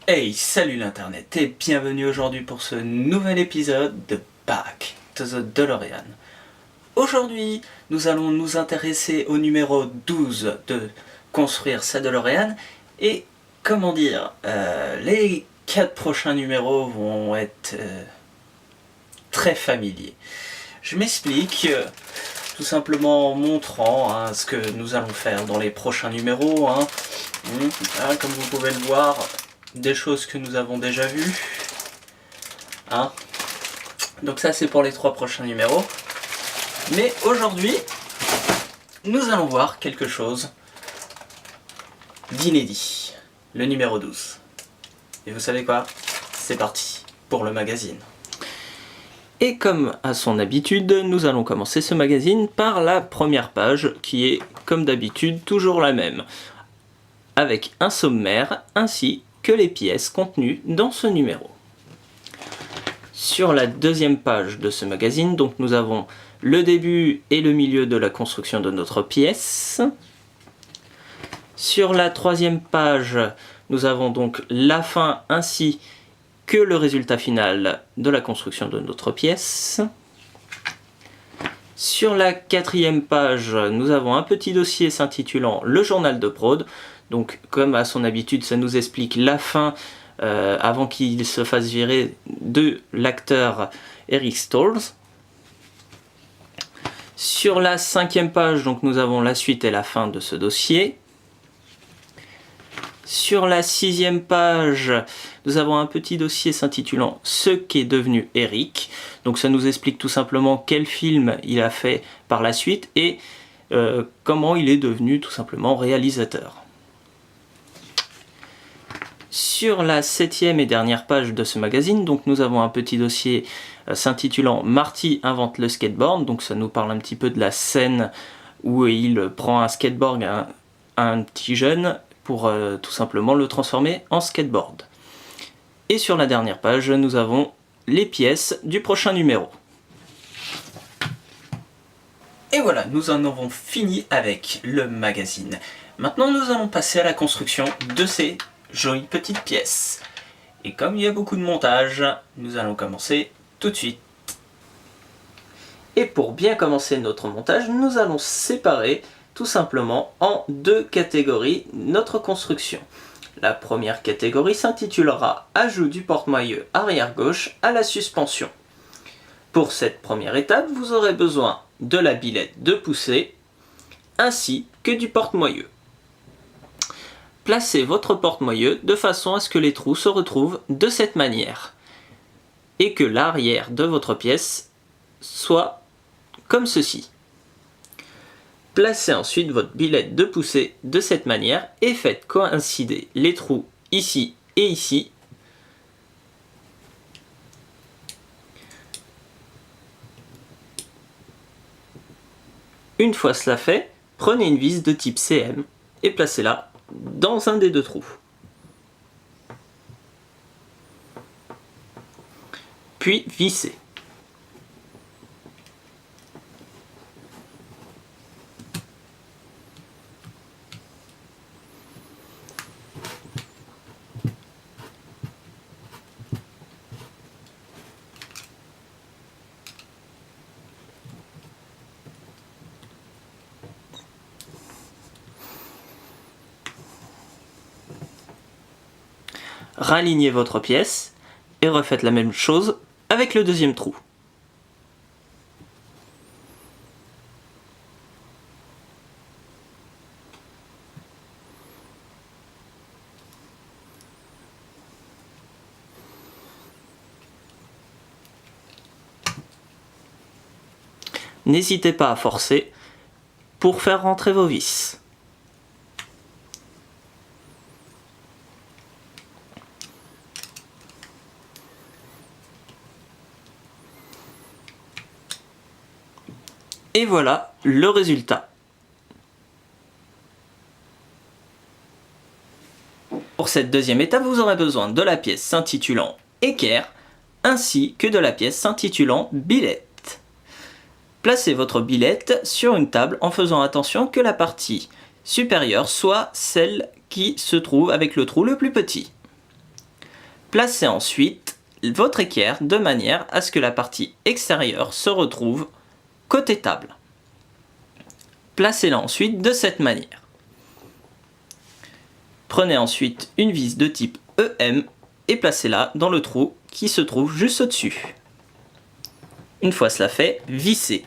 Hey, salut l'internet et bienvenue aujourd'hui pour ce nouvel épisode de Back to the DeLorean. Aujourd'hui, nous allons nous intéresser au numéro 12 de Construire sa DeLorean et comment dire, les 4 prochains numéros vont être très familiers. Je m'explique, tout simplement en montrant ce que nous allons faire dans les prochains numéros. Comme vous pouvez le voir, des choses que nous avons déjà vues. Donc ça c'est pour les 3 prochains numéros. Mais aujourd'hui, nous allons voir quelque chose d'inédit. Le numéro 12. Et vous savez quoi? C'est parti pour le magazine. Et comme à son habitude, nous allons commencer ce magazine par la première page qui est, comme d'habitude, toujours la même. Avec un sommaire ainsi que les pièces contenues dans ce numéro. Sur la deuxième page de ce magazine, donc nous avons le début et le milieu de la construction de notre pièce. Sur la troisième page, nous avons donc la fin ainsi que le résultat final de la construction de notre pièce. Sur la quatrième page, nous avons un petit dossier s'intitulant Le journal de prod. Donc, comme à son habitude, ça nous explique la fin avant qu'il se fasse virer de l'acteur Eric Stoltz. Sur la cinquième page, donc, nous avons la suite et la fin de ce dossier. Sur la sixième page, nous avons un petit dossier s'intitulant Ce qu'est devenu Eric. Donc, ça nous explique tout simplement quel film il a fait par la suite et comment il est devenu tout simplement réalisateur. Sur la septième et dernière page de ce magazine, donc nous avons un petit dossier s'intitulant Marty invente le skateboard. Donc ça nous parle un petit peu de la scène où il prend un skateboard à un petit jeune pour tout simplement le transformer en skateboard. Et sur la dernière page, nous avons les pièces du prochain numéro. Et voilà, nous en avons fini avec le magazine. Maintenant, nous allons passer à la construction de ces jolies petites pièces. Et comme il y a beaucoup de montage, nous allons commencer tout de suite. Et pour bien commencer notre montage, nous allons séparer tout simplement en 2 catégories notre construction. La première catégorie s'intitulera Ajout du porte-maillot arrière gauche à la suspension. Pour cette première étape, vous aurez besoin de la billette de poussée ainsi que du porte-maillot. Placez votre porte-maillot de façon à ce que les trous se retrouvent de cette manière et que l'arrière de votre pièce soit comme ceci. Placez ensuite votre billette de poussée de cette manière et faites coïncider les trous ici et ici. Une fois cela fait, prenez une vis de type CM et placez-la dans un des 2 trous. Puis vissez. Ralignez votre pièce et refaites la même chose avec le deuxième trou. N'hésitez pas à forcer pour faire rentrer vos vis. Et voilà le résultat. Pour cette deuxième étape, vous aurez besoin de la pièce s'intitulant Équerre ainsi que de la pièce s'intitulant Billette. Placez votre billette sur une table en faisant attention que la partie supérieure soit celle qui se trouve avec le trou le plus petit. Placez ensuite votre équerre de manière à ce que la partie extérieure se retrouve côté table. Placez-la ensuite de cette manière. Prenez ensuite une vis de type EM et placez-la dans le trou qui se trouve juste au-dessus. Une fois cela fait, vissez.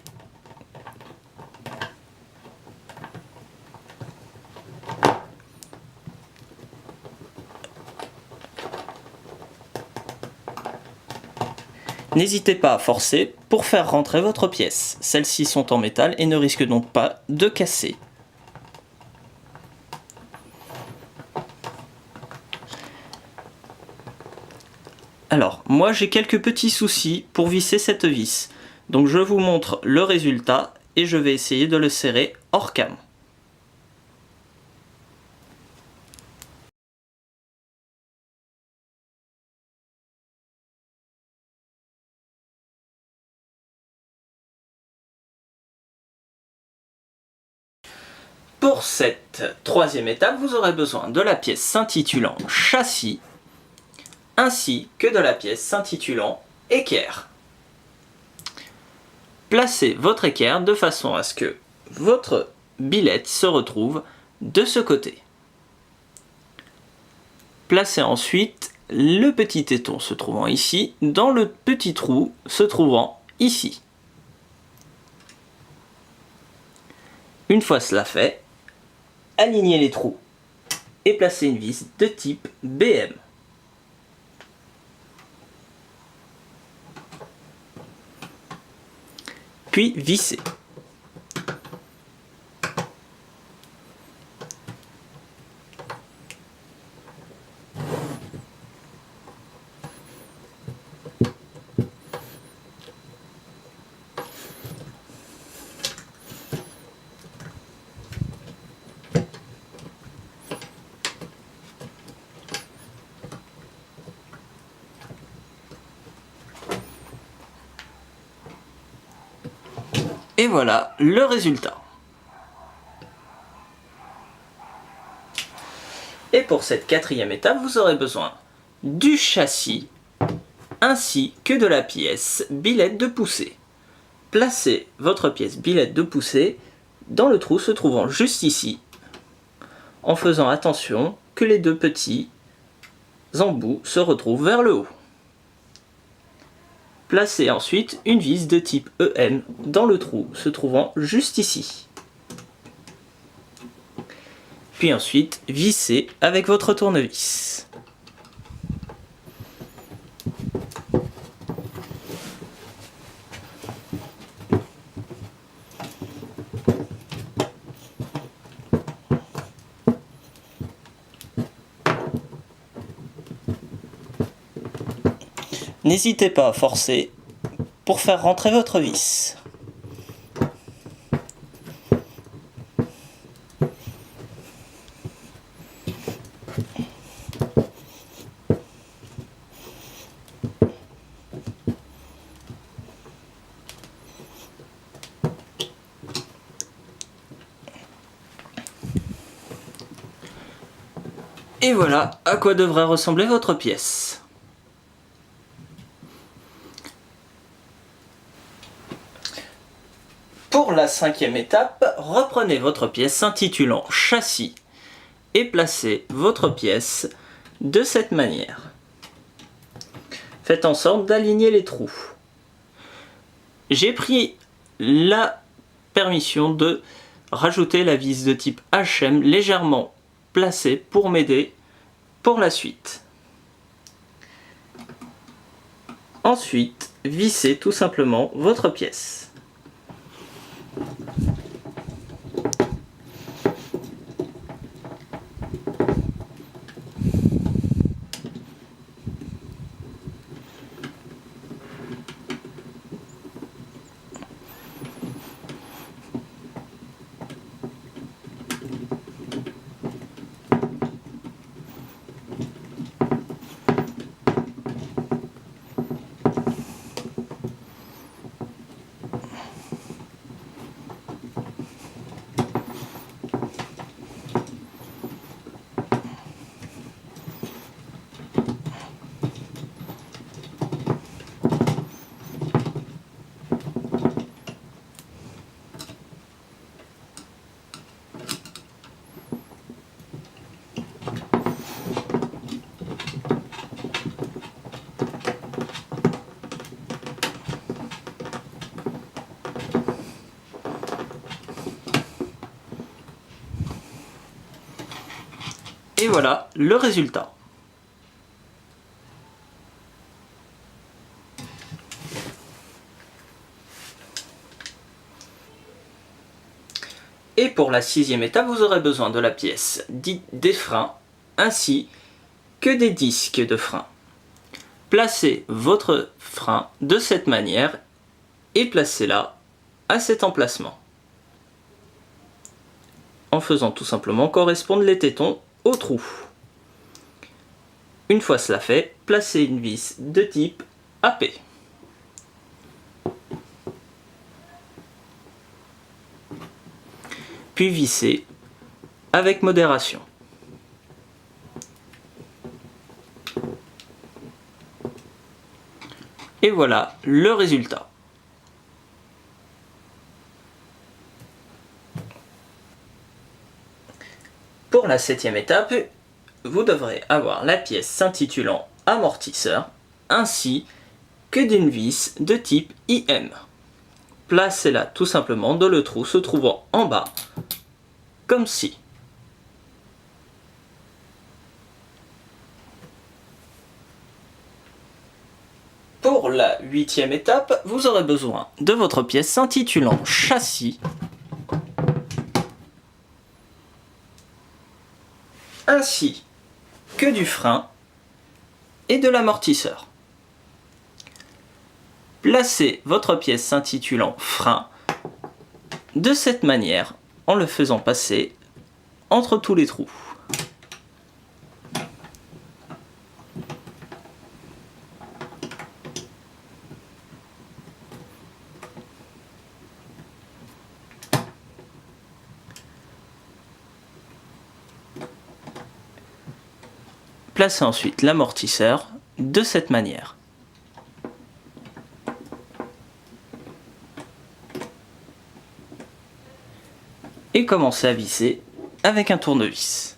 N'hésitez pas à forcer pour faire rentrer votre pièce. Celles-ci sont en métal et ne risquent donc pas de casser. Alors, moi j'ai quelques petits soucis pour visser cette vis. Donc je vous montre le résultat et je vais essayer de le serrer hors cam. Pour cette troisième étape, vous aurez besoin de la pièce s'intitulant châssis, ainsi que de la pièce s'intitulant équerre. Placez votre équerre de façon à ce que votre billette se retrouve de ce côté. Placez ensuite le petit téton se trouvant ici dans le petit trou se trouvant ici. Une fois cela fait, alignez les trous et placez une vis de type BM. Puis vissez. Et voilà le résultat. Et pour cette quatrième étape, vous aurez besoin du châssis ainsi que de la pièce billette de poussée. Placez votre pièce billette de poussée dans le trou se trouvant juste ici, en faisant attention que les deux petits embouts se retrouvent vers le haut. Placez ensuite une vis de type EM dans le trou se trouvant juste ici. Puis ensuite, vissez avec votre tournevis. N'hésitez pas à forcer pour faire rentrer votre vis. Et voilà à quoi devrait ressembler votre pièce. Pour la cinquième étape, reprenez votre pièce s'intitulant châssis et placez votre pièce de cette manière. Faites en sorte d'aligner les trous. J'ai pris la permission de rajouter la vis de type HM légèrement placée pour m'aider pour la suite. Ensuite, vissez tout simplement votre pièce. Et voilà le résultat. Et pour la sixième étape, vous aurez besoin de la pièce dite des freins, ainsi que des disques de frein. Placez votre frein de cette manière et placez-la à cet emplacement, en faisant tout simplement correspondre les tétons au trou. Une fois cela fait, placez une vis de type AP. Puis vissez avec modération. Et voilà le résultat. Pour la septième étape, vous devrez avoir la pièce s'intitulant amortisseur ainsi que d'une vis de type IM. Placez-la tout simplement dans le trou se trouvant en bas, comme ci. Pour la huitième étape, vous aurez besoin de votre pièce s'intitulant châssis ainsi que du frein et de l'amortisseur. Placez votre pièce s'intitulant frein de cette manière en le faisant passer entre tous les trous. Placez ensuite l'amortisseur de cette manière. Et commencez à visser avec un tournevis.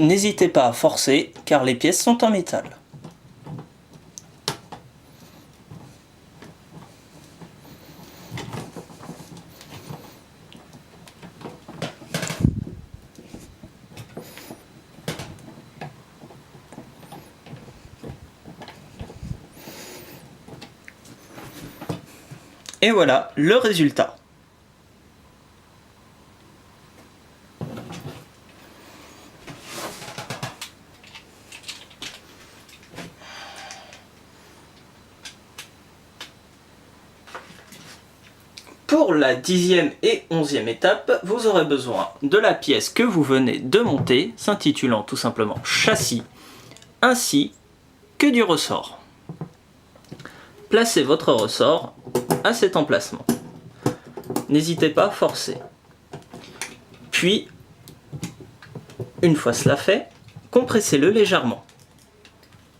N'hésitez pas à forcer car les pièces sont en métal. Et voilà le résultat. Pour la dixième et onzième étape, vous aurez besoin de la pièce que vous venez de monter, s'intitulant tout simplement châssis, ainsi que du ressort. Placez votre ressort à cet emplacement. N'hésitez pas à forcer. Puis, une fois cela fait, compressez-le légèrement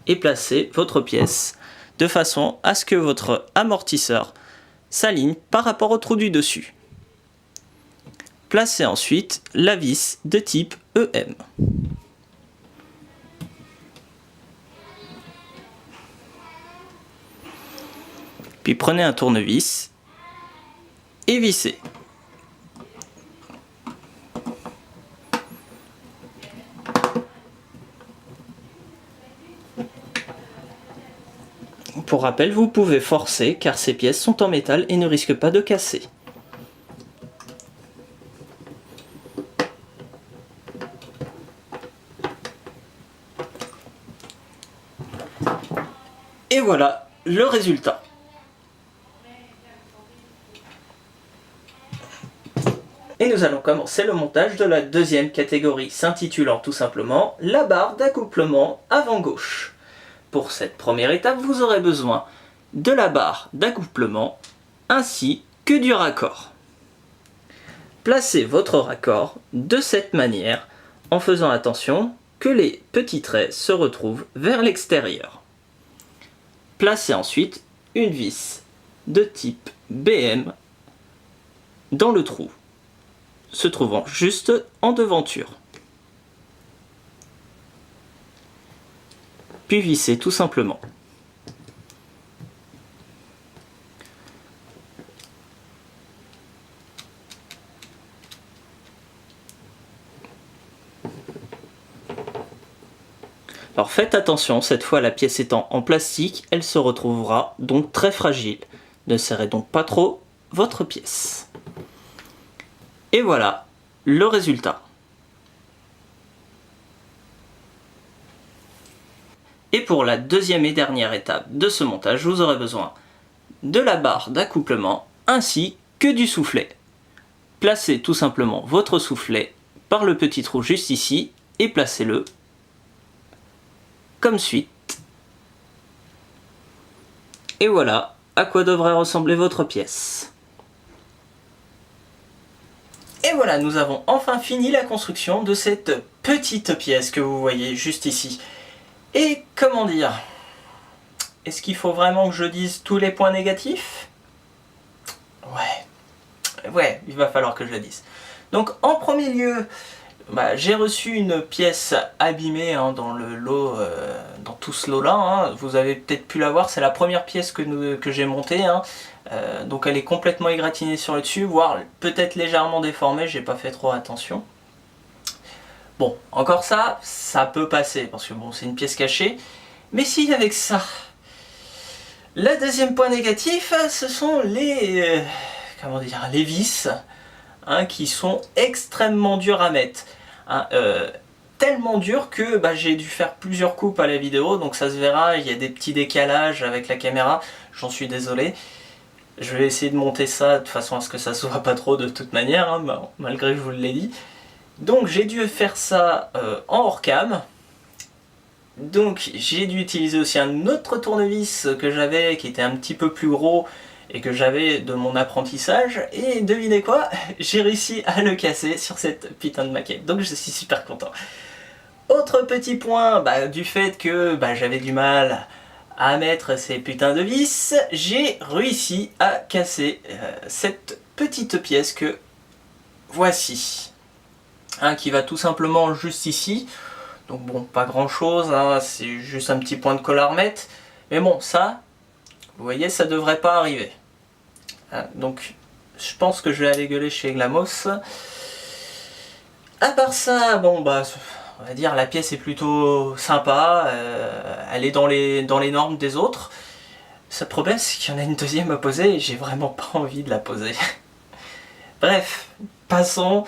et placez votre pièce de façon à ce que votre amortisseur s'aligne par rapport au trou du dessus. Placez ensuite la vis de type EM. Puis prenez un tournevis et vissez. Pour rappel, vous pouvez forcer car ces pièces sont en métal et ne risquent pas de casser. Et voilà le résultat. Et nous allons commencer le montage de la deuxième catégorie, s'intitulant tout simplement la barre d'accouplement avant gauche. Pour cette première étape, vous aurez besoin de la barre d'accouplement ainsi que du raccord. Placez votre raccord de cette manière en faisant attention que les petits traits se retrouvent vers l'extérieur. Placez ensuite une vis de type BM dans le trou, se trouvant juste en devanture. Puis vissez tout simplement. Alors faites attention, cette fois la pièce étant en plastique, elle se retrouvera donc très fragile. Ne serrez donc pas trop votre pièce. Et voilà le résultat. Et pour la deuxième et dernière étape de ce montage, vous aurez besoin de la barre d'accouplement ainsi que du soufflet. Placez tout simplement votre soufflet par le petit trou juste ici et placez-le comme suite. Et voilà à quoi devrait ressembler votre pièce. Et voilà, nous avons enfin fini la construction de cette petite pièce que vous voyez juste ici. Et comment dire, est-ce qu'il faut vraiment que je dise tous les points négatifs? Ouais, il va falloir que je le dise. Donc en premier lieu, j'ai reçu une pièce abîmée dans le lot, dans tout ce lot là, vous avez peut-être pu la voir, c'est la première pièce que j'ai montée, donc elle est complètement égratignée sur le dessus, voire peut-être légèrement déformée, j'ai pas fait trop attention. Bon, encore ça peut passer, parce que bon, c'est une pièce cachée, mais si avec ça. Le deuxième point négatif, ce sont les vis, qui sont extrêmement durs à mettre. Tellement dur que j'ai dû faire plusieurs coupes à la vidéo, donc ça se verra, il y a des petits décalages avec la caméra, j'en suis désolé. Je vais essayer de monter ça de façon à ce que ça se voit pas trop de toute manière, malgré que je vous l'ai dit. Donc j'ai dû faire ça en hors cam. Donc j'ai dû utiliser aussi un autre tournevis que j'avais, qui était un petit peu plus gros, et que j'avais de mon apprentissage, et devinez quoi, j'ai réussi à le casser sur cette putain de maquette, donc je suis super content. Autre petit point, du fait que j'avais du mal à mettre ces putains de vis, j'ai réussi à casser cette petite pièce que voici, qui va tout simplement juste ici. Donc bon, pas grand chose, c'est juste un petit point de colle à remettre, mais bon, ça, vous voyez, ça devrait pas arriver. Donc je pense que je vais aller gueuler chez Glamos. À part ça, bon on va dire la pièce est plutôt sympa, elle est dans les normes des autres. Le problème c'est qu'il y en a une deuxième à poser et j'ai vraiment pas envie de la poser. Bref, passons.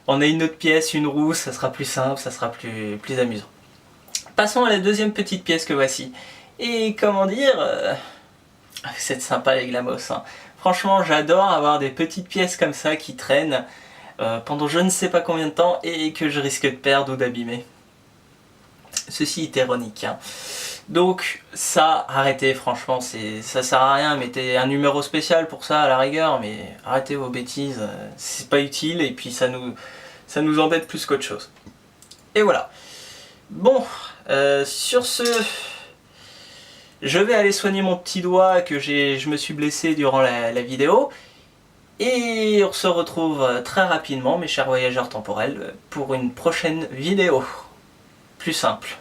On a une autre pièce, une roue, ça sera plus simple, ça sera plus amusant. Passons à la deuxième petite pièce que voici. Et comment dire, c'est sympa les Glamos. Franchement, j'adore avoir des petites pièces comme ça qui traînent pendant je ne sais pas combien de temps et que je risque de perdre ou d'abîmer. Ceci est ironique. Donc ça, arrêtez, franchement, ça sert à rien, mettez un numéro spécial pour ça à la rigueur, mais arrêtez vos bêtises, c'est pas utile et puis ça nous embête plus qu'autre chose. Et voilà. Bon, sur ce, je vais aller soigner mon petit doigt que je me suis blessé durant la vidéo. Et on se retrouve très rapidement, mes chers voyageurs temporels, pour une prochaine vidéo. Plus simple.